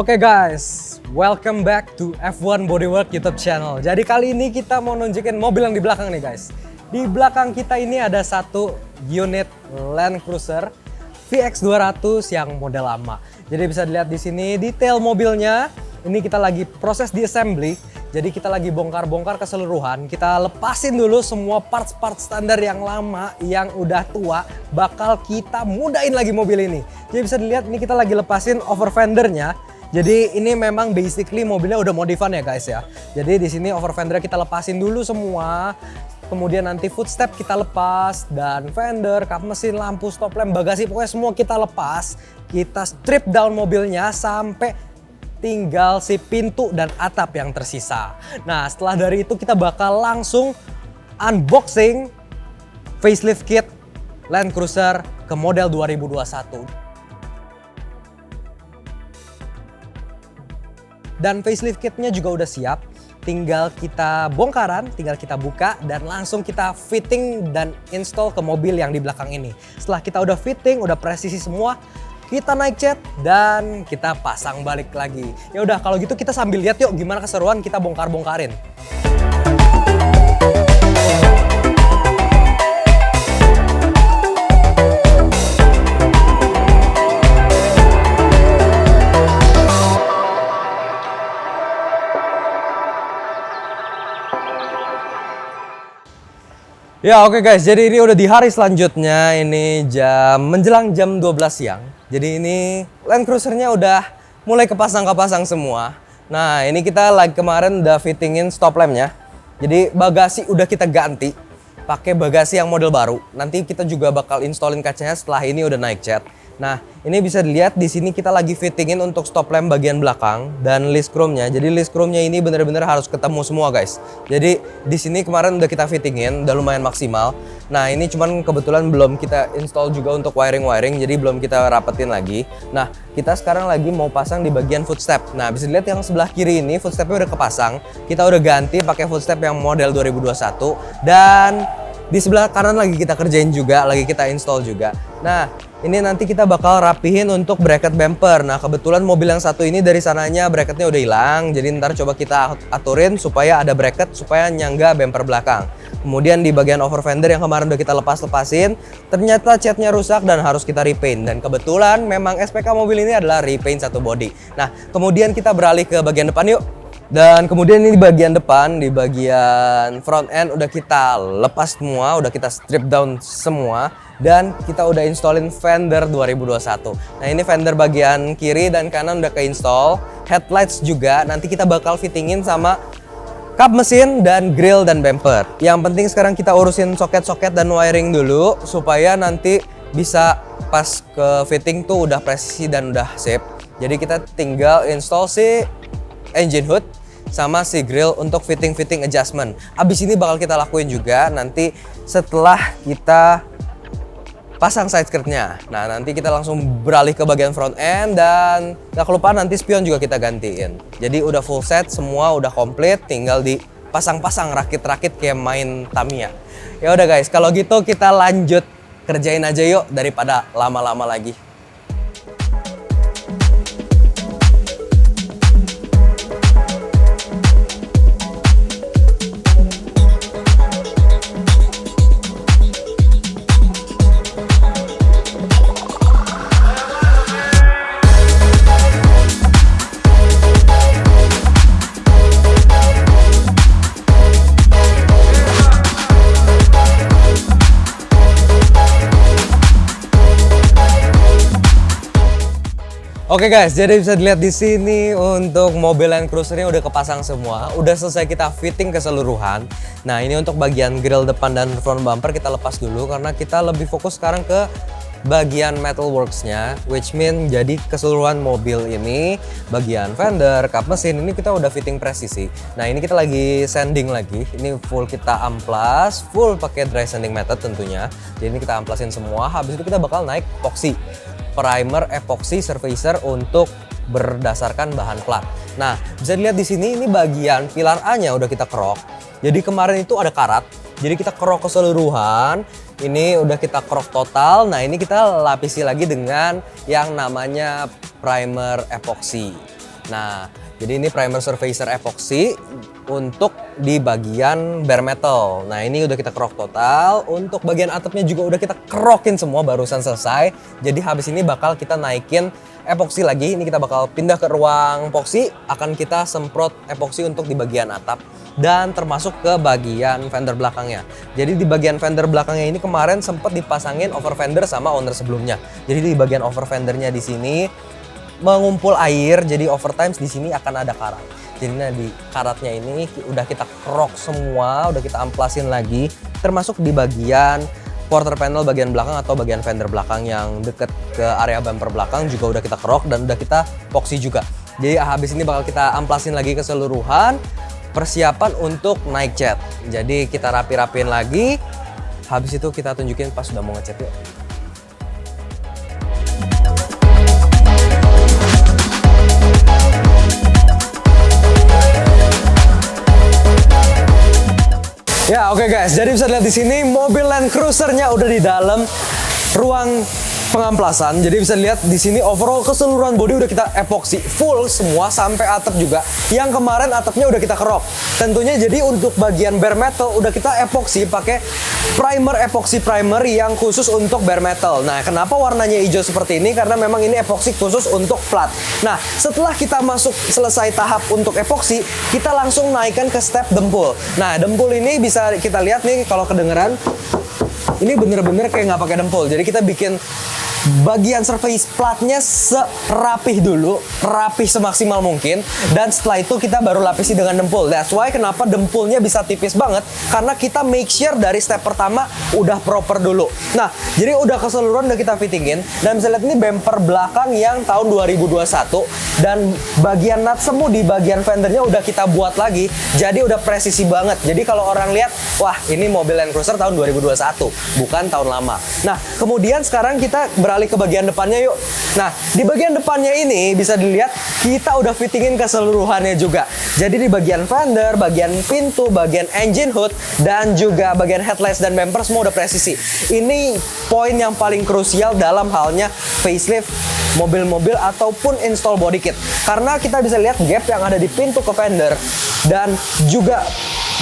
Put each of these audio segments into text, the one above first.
Oke guys, welcome back to F1 Bodywork YouTube channel. Jadi kali ini kita mau nunjukin mobil yang di belakang nih guys. Di belakang kita ini ada satu unit Land Cruiser VX200 yang model lama. Jadi bisa dilihat di sini detail mobilnya. Ini kita lagi proses di assembly. Jadi kita lagi bongkar-bongkar keseluruhan. Kita lepasin dulu semua parts-parts standar yang lama, yang udah tua. Bakal kita mudahin lagi mobil ini. Jadi bisa dilihat ini kita lagi lepasin over fendernya. Jadi ini memang basically mobilnya udah modifan ya guys ya. Jadi di sini over fendernya kita lepasin dulu semua. Kemudian nanti footstep kita lepas, dan fender, kap mesin, lampu, stop lamp, bagasi, pokoknya semua kita lepas. Kita strip down mobilnya sampai tinggal si pintu dan atap yang tersisa. Nah setelah dari itu kita bakal langsung unboxing facelift kit Land Cruiser ke model 2021. Dan facelift kitnya juga udah siap. Tinggal kita bongkaran, tinggal kita buka dan langsung kita fitting dan install ke mobil yang di belakang ini. Setelah kita udah fitting, udah presisi semua, kita naik cat dan kita pasang balik lagi. Ya udah kalau gitu kita sambil lihat yuk gimana keseruan kita bongkar-bongkarin. Ya oke guys, jadi ini udah di hari selanjutnya, ini menjelang jam 12 siang. Jadi ini Land Cruiser-nya udah mulai kepasang semua. Nah ini kita kemarin udah fittingin stop lamp-nya. Jadi bagasi udah kita ganti, pakai bagasi yang model baru. Nanti kita juga bakal installin kacanya setelah ini udah naik cat. Nah, ini bisa dilihat di sini kita lagi fittingin untuk stop lamp bagian belakang dan list chrome-nya. Jadi list chrome-nya ini bener-bener harus ketemu semua, guys. Jadi di sini kemarin udah kita fittingin, udah lumayan maksimal. Nah, ini cuman kebetulan belum kita install juga untuk wiring-wiring, jadi belum kita rapetin lagi. Nah, kita sekarang lagi mau pasang di bagian footstep. Nah, bisa dilihat yang sebelah kiri ini footstep-nya udah kepasang. Kita udah ganti pakai footstep yang model 2021 dan di sebelah kanan lagi kita kerjain juga, lagi kita install juga. Nah, ini nanti kita bakal rapihin untuk bracket bumper. Nah, kebetulan mobil yang satu ini dari sananya bracketnya udah hilang. Jadi ntar coba kita aturin supaya ada bracket, supaya nyangga bumper belakang. Kemudian di bagian over fender yang kemarin udah kita lepasin, ternyata catnya rusak dan harus kita repaint. Dan kebetulan memang SPK mobil ini adalah repaint satu body. Nah, kemudian kita beralih ke bagian depan yuk. Dan kemudian ini di bagian depan, di bagian front end udah kita lepas semua, udah kita strip down semua. Dan kita udah installin fender 2021. Nah ini fender bagian kiri dan kanan udah ke-install. Headlights juga nanti kita bakal fittingin sama kap mesin dan grill dan bumper. Yang penting sekarang kita urusin soket-soket dan wiring dulu supaya nanti bisa pas ke fitting tuh udah presisi dan udah sip. Jadi kita tinggal install si engine hood sama si grill untuk fitting adjustment. Abis ini bakal kita lakuin juga nanti setelah kita pasang side skirtnya. Nah nanti kita langsung beralih ke bagian front end dan gak kelupaan nanti spion juga kita gantiin. Jadi udah full set, semua udah komplit, tinggal dipasang-pasang rakit-rakit kayak main Tamiya. Ya udah guys, kalau gitu kita lanjut kerjain aja yuk daripada lama-lama lagi. Oke guys, jadi bisa dilihat di sini untuk mobil Land Cruiser ini udah kepasang semua, udah selesai kita fitting keseluruhan. Nah ini untuk bagian grill depan dan front bumper kita lepas dulu karena kita lebih fokus sekarang ke bagian metalworks-nya, which mean jadi keseluruhan mobil ini, bagian fender, kap mesin ini kita udah fitting presisi. Nah ini kita lagi sanding lagi, ini full kita amplas, full pakai dry sanding method tentunya. Jadi ini kita amplasin semua, habis itu kita bakal naik epoxy. Primer epoxy surfacer untuk berdasarkan bahan plat. Nah, bisa dilihat di sini ini bagian pilar A-nya udah kita kerok. Jadi kemarin itu ada karat. Jadi kita kerok keseluruhan. Ini udah kita kerok total. Nah, ini kita lapisi lagi dengan yang namanya primer epoxy. Nah, jadi ini primer surfacer epoxy untuk di bagian bare metal. Nah, ini udah kita kerok total. Untuk bagian atapnya juga udah kita kerokin semua, barusan selesai. Jadi habis ini bakal kita naikin epoxy lagi. Ini kita bakal pindah ke ruang epoxy, akan kita semprot epoxy untuk di bagian atap dan termasuk ke bagian fender belakangnya. Jadi di bagian fender belakangnya ini kemarin sempat dipasangin over fender sama owner sebelumnya. Jadi di bagian over fendernya di sini mengumpul air, jadi overtime di sini akan ada karat. Jadi nah di karatnya ini udah kita kerok semua, udah kita amplasin lagi, termasuk di bagian quarter panel bagian belakang atau bagian fender belakang yang deket ke area bumper belakang juga udah kita kerok dan udah kita epoxy juga. Jadi habis ini bakal kita amplasin lagi keseluruhan, persiapan untuk naik cat. Jadi kita rapi-rapiin lagi, habis itu kita tunjukin pas udah mau ngecat yuk. Ya oke guys, jadi bisa lihat di sini mobil Land Cruiser-nya udah di dalam ruang pengamplasan. Jadi bisa lihat di sini overall keseluruhan bodi udah kita epoxy full semua sampai atap juga. Yang kemarin atapnya udah kita kerok. Tentunya jadi untuk bagian bare metal udah kita epoxy pakai epoxy primer yang khusus untuk bare metal. Nah, kenapa warnanya hijau seperti ini? Karena memang ini epoxy khusus untuk plat. Nah, setelah kita masuk selesai tahap untuk epoxy, kita langsung naikkan ke step dempul. Nah, dempul ini bisa kita lihat nih kalau kedengeran. Ini bener-bener kayak nggak pakai dempul. Jadi kita bikin bagian surface platnya serapih dulu, rapih semaksimal mungkin, dan setelah itu kita baru lapisi dengan dempul. That's why kenapa dempulnya bisa tipis banget, karena kita make sure dari step pertama udah proper dulu. Nah, jadi udah keseluruhan udah kita fittingin, dan bisa lihat ini bumper belakang yang tahun 2021, dan bagian nut semu di bagian fendernya udah kita buat lagi, jadi udah presisi banget. Jadi kalau orang lihat, wah ini mobil Land Cruiser tahun 2021, bukan tahun lama. Nah, kemudian sekarang kita beralih ke bagian depannya yuk. Nah, di bagian depannya ini bisa dilihat kita udah fittingin keseluruhannya juga. Jadi di bagian fender, bagian pintu, bagian engine hood, dan juga bagian headlights dan bumper semua udah presisi. Ini poin yang paling krusial dalam halnya facelift mobil-mobil ataupun install body kit. Karena kita bisa lihat gap yang ada di pintu ke fender dan juga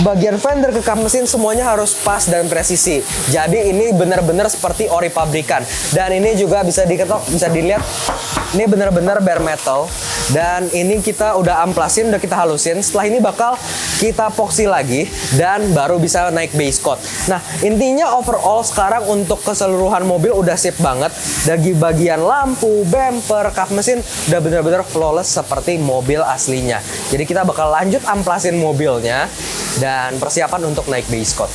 bagian fender ke kap mesin semuanya harus pas dan presisi. Jadi ini benar-benar seperti ori pabrikan. Dan ini juga bisa diketok, bisa dilihat ini benar-benar bare metal. Dan ini kita udah amplasin, udah kita halusin. Setelah ini bakal kita epoxy lagi dan baru bisa naik base coat. Nah, intinya overall sekarang untuk keseluruhan mobil udah sip banget. Dari bagian lampu, bumper, kap mesin udah benar-benar flawless seperti mobil aslinya. Jadi kita bakal lanjut amplasin mobilnya dan persiapan untuk naik base coat.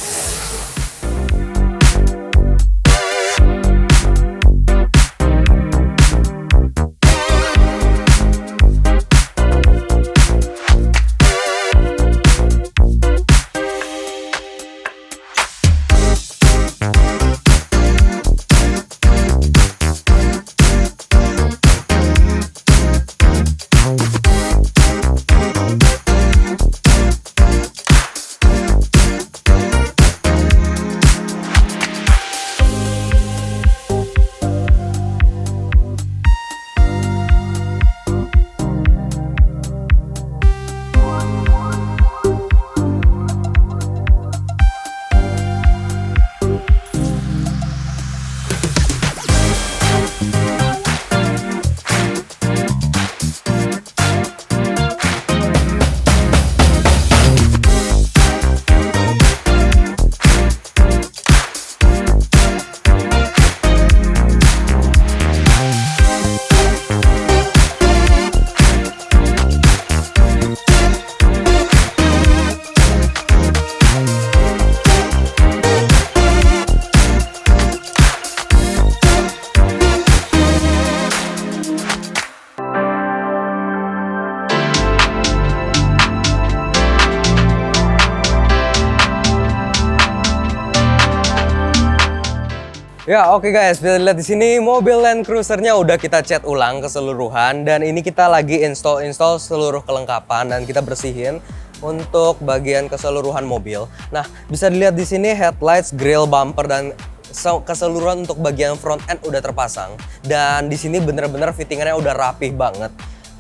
Ya oke guys, bisa lihat di sini mobil Land Cruiser-nya udah kita cat ulang keseluruhan dan ini kita lagi install seluruh kelengkapan dan kita bersihin untuk bagian keseluruhan mobil. Nah, bisa dilihat di sini headlights, grill, bumper dan keseluruhan untuk bagian front end udah terpasang dan di sini bener-bener fittingannya udah rapih banget.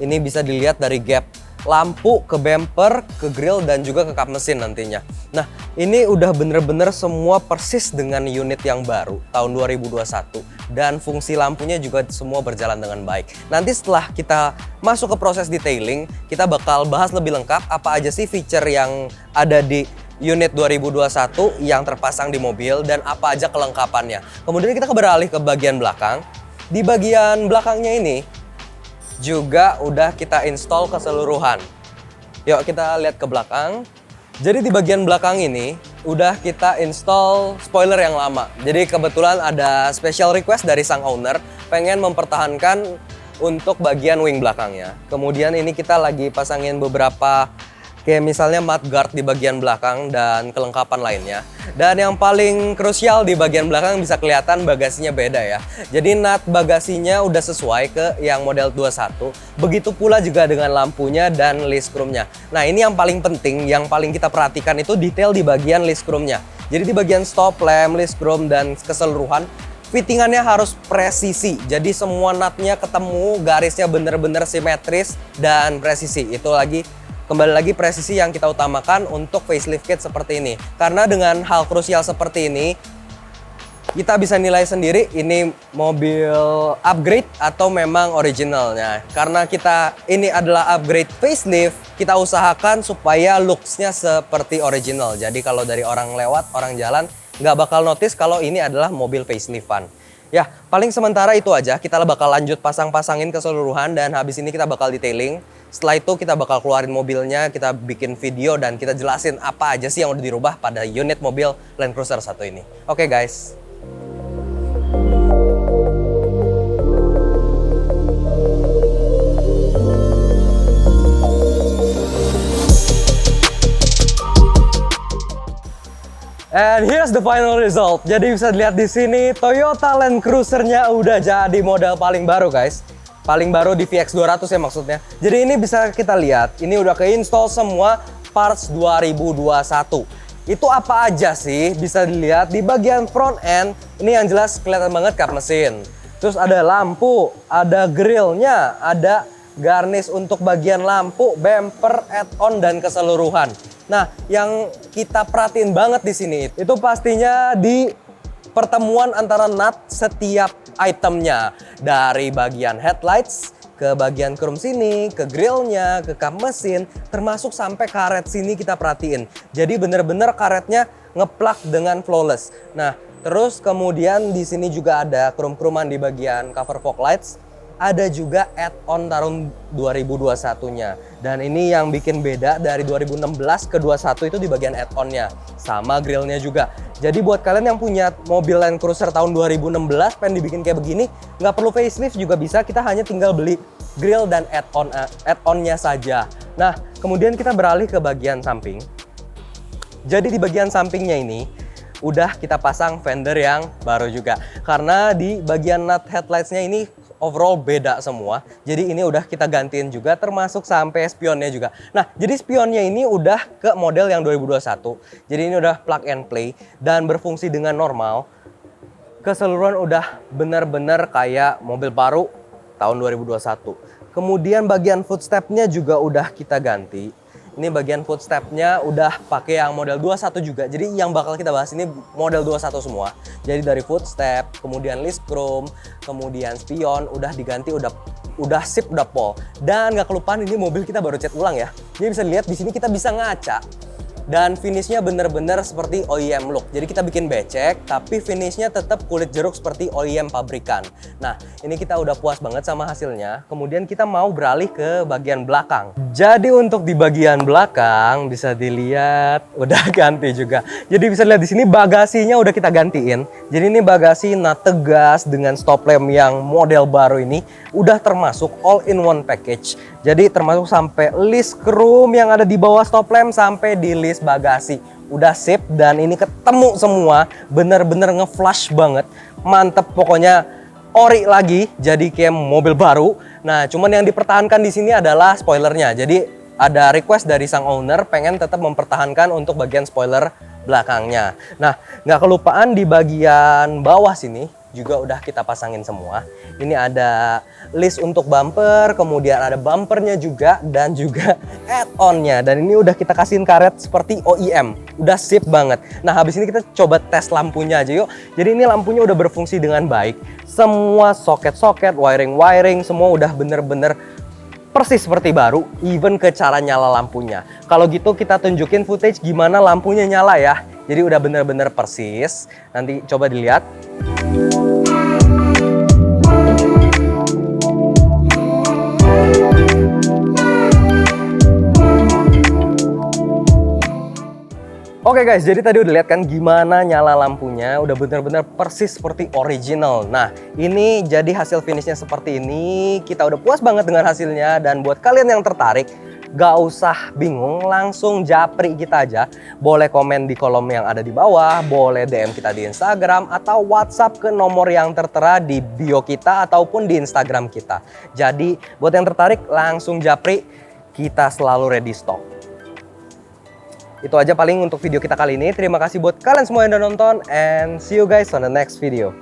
Ini bisa dilihat dari gap lampu ke bumper, ke grill, dan juga ke kap mesin nantinya. Nah, ini udah bener-bener semua persis dengan unit yang baru tahun 2021. Dan fungsi lampunya juga semua berjalan dengan baik. Nanti setelah kita masuk ke proses detailing, kita bakal bahas lebih lengkap apa aja sih feature yang ada di unit 2021 yang terpasang di mobil dan apa aja kelengkapannya. Kemudian kita beralih ke bagian belakang. Di bagian belakangnya ini juga udah kita install keseluruhan. Yuk kita lihat ke belakang. Jadi di bagian belakang ini udah kita install spoiler yang lama. Jadi kebetulan ada special request dari sang owner pengen mempertahankan untuk bagian wing belakangnya. Kemudian ini kita lagi pasangin beberapa kayak misalnya mudguard di bagian belakang dan kelengkapan lainnya. Dan yang paling krusial di bagian belakang bisa kelihatan bagasinya beda ya. Jadi nut bagasinya udah sesuai ke yang model 21. Begitu pula juga dengan lampunya dan list chrome-nya. Nah ini yang paling penting, yang paling kita perhatikan itu detail di bagian list chrome-nya. Jadi di bagian stop lamp, list chrome, dan keseluruhan fittingannya harus presisi. Jadi semua nutnya ketemu, garisnya bener-bener simetris dan presisi. Itu kembali lagi presisi yang kita utamakan untuk facelift kit seperti ini. Karena dengan hal krusial seperti ini, kita bisa nilai sendiri ini mobil upgrade atau memang originalnya. Karena ini adalah upgrade facelift, kita usahakan supaya looks-nya seperti original. Jadi kalau dari orang lewat, orang jalan, nggak bakal notice kalau ini adalah mobil faceliftan. Ya, paling sementara itu aja. Kita bakal lanjut pasang-pasangin keseluruhan dan habis ini kita bakal detailing. Setelah itu kita bakal keluarin mobilnya, kita bikin video dan kita jelasin apa aja sih yang udah dirubah pada unit mobil Land Cruiser 1 ini. Oke guys. And here's the final result. Jadi bisa dilihat di sini Toyota Land Cruiser-nya udah jadi model paling baru guys. Paling baru di VX200 ya maksudnya. Jadi ini bisa kita lihat, ini udah keinstall semua parts 2021. Itu apa aja sih? Bisa dilihat di bagian front end. Ini yang jelas kelihatan banget kap mesin. Terus ada lampu, ada grillnya, ada garnish untuk bagian lampu, bumper, add-on, dan keseluruhan. Nah, yang kita perhatiin banget di sini itu pastinya di pertemuan antara nut setiap itemnya. Dari bagian headlights, ke bagian chrome sini, ke grillnya, ke kap mesin, termasuk sampai karet sini kita perhatiin. Jadi bener-bener karetnya ngeplak dengan flawless. Nah, terus kemudian di sini juga ada chrome-chromean di bagian cover fog lights. Ada juga add-on tahun 2021-nya. Dan ini yang bikin beda dari 2016 ke 21 itu di bagian add-on-nya. Sama grillnya juga. Jadi buat kalian yang punya mobil Land Cruiser tahun 2016 pengen dibikin kayak begini, nggak perlu facelift juga bisa, kita hanya tinggal beli grill dan add-on-nya saja. Nah, kemudian kita beralih ke bagian samping. Jadi di bagian sampingnya ini udah kita pasang fender yang baru juga. Karena di bagian nut headlights-nya ini overall beda semua. Jadi ini udah kita gantiin juga termasuk sampai spionnya juga. Nah, jadi spionnya ini udah ke model yang 2021. Jadi ini udah plug and play dan berfungsi dengan normal. Keseluruhan udah bener-bener kayak mobil baru tahun 2021. Kemudian bagian footstep-nya juga udah kita ganti. Ini bagian footstep-nya udah pakai yang model 21 juga. Jadi yang bakal kita bahas ini model 21 semua. Jadi dari footstep, kemudian list chrome, kemudian spion udah diganti, udah sip, udah pol. Dan nggak kelupaan ini mobil kita baru cat ulang ya. Jadi bisa lihat di sini kita bisa ngaca. Dan finishnya bener-bener seperti OEM look. Jadi kita bikin becek, tapi finishnya tetap kulit jeruk seperti OEM pabrikan. Nah, ini kita udah puas banget sama hasilnya. Kemudian kita mau beralih ke bagian belakang. Jadi untuk di bagian belakang bisa dilihat udah ganti juga. Jadi bisa lihat di sini bagasinya udah kita gantiin. Jadi ini bagasi nut tegas dengan stop lamp yang model baru ini udah termasuk all in one package. Jadi termasuk sampai list chrome yang ada di bawah stop lamp sampai di list bagasi. Udah sip dan ini ketemu semua, bener-bener nge-flash banget. Mantep pokoknya, ori lagi jadi kayak mobil baru. Nah, cuman yang dipertahankan di sini adalah spoilernya. Jadi ada request dari sang owner pengen tetap mempertahankan untuk bagian spoiler belakangnya. Nah, nggak kelupaan di bagian bawah sini juga udah kita pasangin semua. Ini ada list untuk bumper, kemudian ada bumpernya juga, dan juga add-onnya. Dan ini udah kita kasihin karet seperti OEM, udah sip banget. Nah habis ini kita coba tes lampunya aja yuk. Jadi ini lampunya udah berfungsi dengan baik. Semua soket-soket, wiring-wiring, semua udah bener-bener persis seperti baru, even ke cara nyala lampunya. Kalau gitu kita tunjukin footage gimana lampunya nyala ya. Jadi udah bener-bener persis. Nanti coba dilihat. Oke guys, jadi tadi udah lihat kan gimana nyala lampunya, udah bener-bener persis seperti original. Nah, ini jadi hasil finishnya seperti ini. Kita udah puas banget dengan hasilnya, dan buat kalian yang tertarik, gak usah bingung, langsung japri kita aja. Boleh komen di kolom yang ada di bawah, boleh DM kita di Instagram, atau WhatsApp ke nomor yang tertera di bio kita ataupun di Instagram kita. Jadi buat yang tertarik, langsung japri, kita selalu ready stock. Itu aja paling untuk video kita kali ini. Terima kasih buat kalian semua yang udah nonton, and see you guys on the next video.